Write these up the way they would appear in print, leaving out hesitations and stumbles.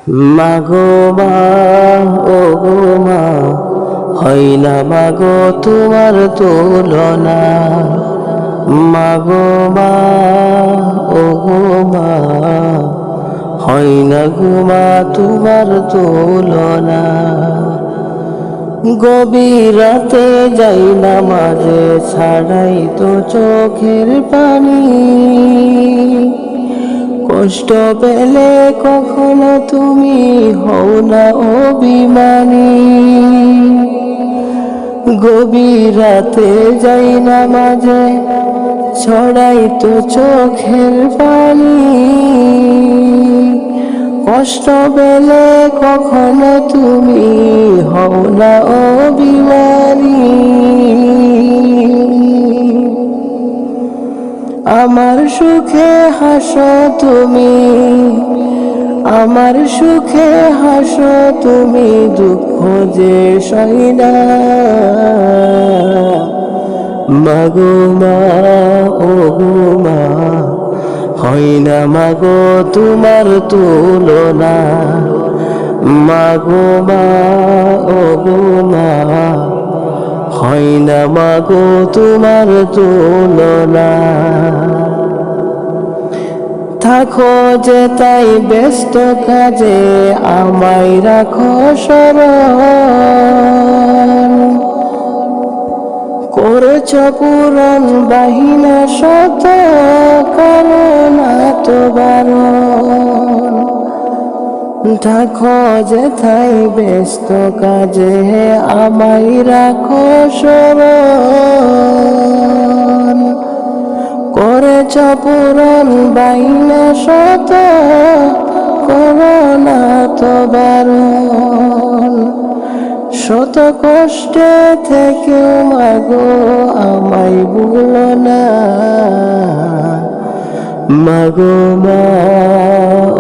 মাগো মা, ও গো মা, হয় না মাগো তোমার তুলনা। মাগো মা, ও গো মা, হয় না গো মা তোমার তুলনা। গভীর রাতে যাই নামাজে, ছাড়াই তো চোখের পানি। কষ্ট পেলে কখনো তুমি হও না অভিমানী। গভীর রাতে যাই নামাজে, ছড়াই তো চোখের পানি। কষ্ট পেলে কখনো তুমি হও না অভিমানী। আমার সুখে হাসো তুমি, আমার সুখে হাসো তুমি, দুঃখ যে সই না। মাগো মা, ও গো মা, হয় না মাগো তোমার তুলনা। মাগো মা, ও গো মা, হয় না মাগো তোমার তুলনা। থাকো যে তাই ব্যস্ত কাজে, আমায় রাখো স্মরণ। করেছ পূরণ বাহিনা শত, কারণ তো বারণ। থাকো যে তাই ব্যস্ত কাজে, আমায় রাখো স্মরণ। করেছ পূরণ বাহিনা শত, করোনা তো বারণ। শত কষ্টে থেকেও মাগো আমায় ভুলো না। মাগো মা,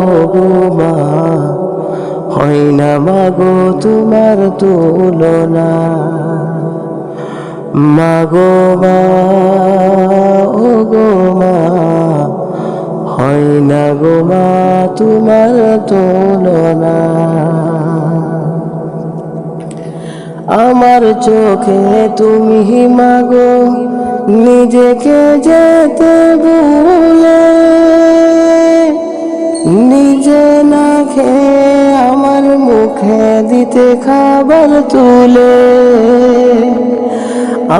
ও গো মা, হয় না মাগো তোমার তুলনা। মাগো মা, ও গো মা, হয় না গো মা তোমার তুলনা। আমার চোখে তুমি মাগো নিজেকে যেতে ভুলে, নিজে না খেয়ে আমার মুখে দিতে খাবার তুলে।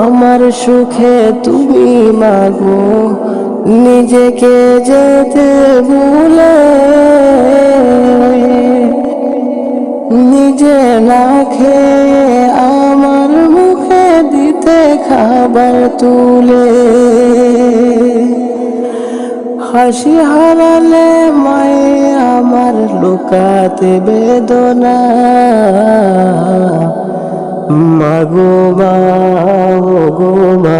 আমার সুখে তুমি মাগো নিজেকে যেতে ভুলে, নিজে না খেয়ে আমার মুখে দিতে খাবার তুলে। হাসি হারালে মায়ে আমার লুকাতে বেদনা। মাগো মা, ও গো মা,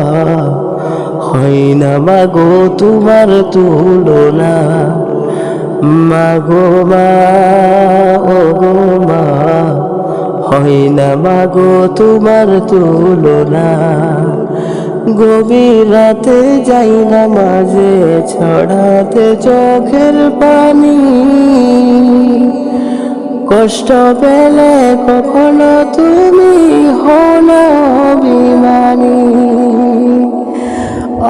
হয় না মাগো তোমার তুলনা। মাগো মা, ও গো মা, হয় না মাগো তোমার তুলনা। গভীর রাতে যাই নামাজে, ছড়াতে চোখের পানি। কষ্ট পেলে কখনো তুমি হও না অভিমানী।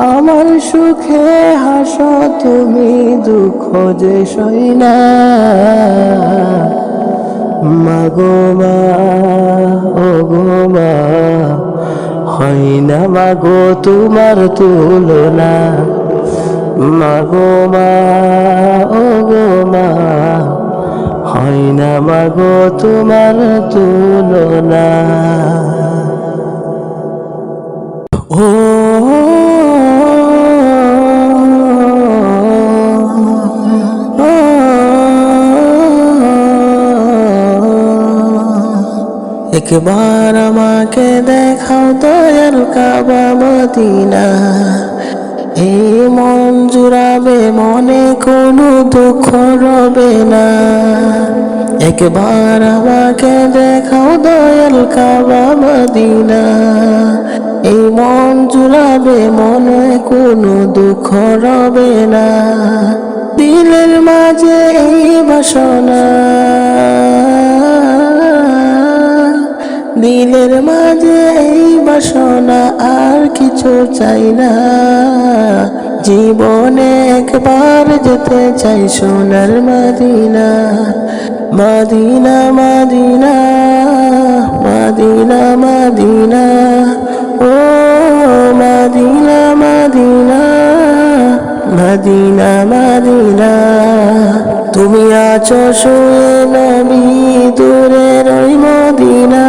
আমার সুখে হাসো তুমি, দুঃখ যে সই না। মাগো মা, ও গো মা, হয় না মাগো তোমার তুলনা। মাগো মা, ও গো মা, হয় না মাগো তোমার তুলনা। ও একবার আমাকে দেখাও দয়াল কাবা মদিনা। এই মন জুড়াবে, মনে কোনো দুঃখ রবে না। একবার আমাকে দেখাও দয়াল কাবা মদিনা। এই মন জুড়াবে, মনে কোনো দুঃখ রবে না। দিলের মাঝে এই বাসনা, দিলের মাঝে এই বাসনা আর কিছু চাই না, জীবনে একবার যেতে চাই সোনার Medina. Medina Medina Medina Medina, ও মদিনা মদিনা মদিনা মদিনা। তুমি আছো শুয়ে নবী দূরের ওই মদিনা,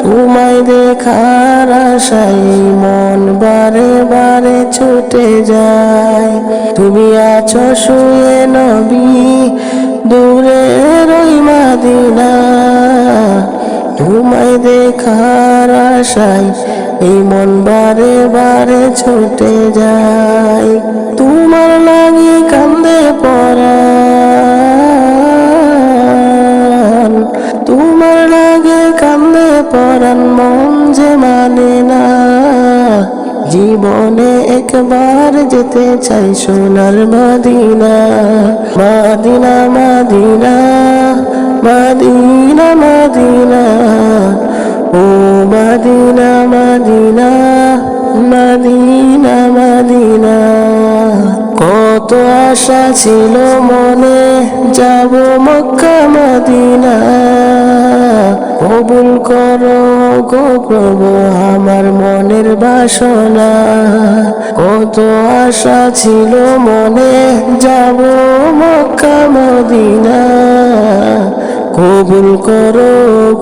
তোমায় দেখার আশায় মন বারে বারে ছুটে যায়। তুমি আছো শুয়ে নবী দূরের ওই মদিনা, তোমায় দেখার আশায় এই মন বারে বারে ছুটে যায়। তোমার লাগি কান্দে পরাণ, তোমার লাগে কান্দে পরাণ, মন যে মানে না। জীবনে একবার যেতে চাই সোনার Medina. Medina Medina Medina Medina, ও মদিনা মদিনা মদিনা মদিনা। কত আশা ছিল মনে যাব মক্কা মদিনা, কবুল করো গো প্রভু আমার মনের বাসনা। কত আশা ছিল মনে যাব মক্কা মদিনা, কবুল করো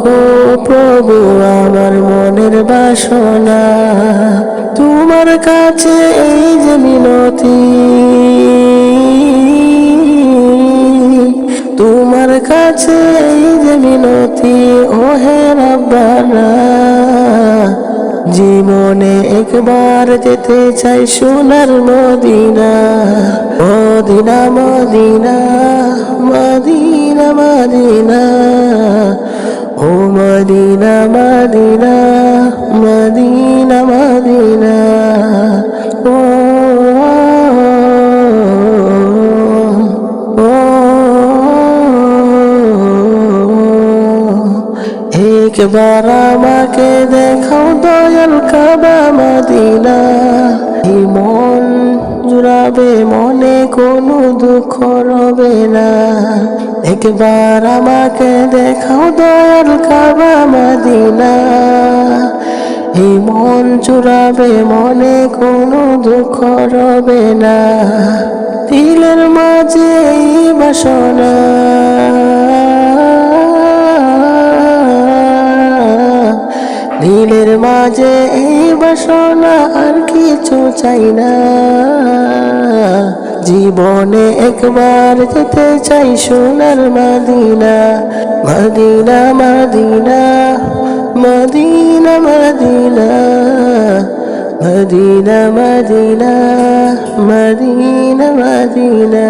গো প্রভু আমার মনের বাসনা। তোমার কাছে এই যে মিনতি, তোমার কাছে এই যে মিনতি, ও হে রব্বানা। জীবনে একবার যেতে চাই সোনার Medina. Medina Medina Medina Medina, ও মদিনা মদিনা মদিনা মদিনা, ও একবার আমাকে দেখাও দয়াল কাবা মদিনা। এই মন জুড়াবে মনে কোনো দুঃখ রবে না। একবার আমাকে দেখাও দয়াল কাবা মদিনা। এই মন জুড়াবে মনে কোনো দুঃখ রবে না। দিলের মাঝে এই বাসনা, দিলের মাঝে এই বাসনা আর কিছু চাই না। জীবনে একবার যেতে চাই সোনার Medina. Medina Medina Medina Medina Medina Medina Medina Medina.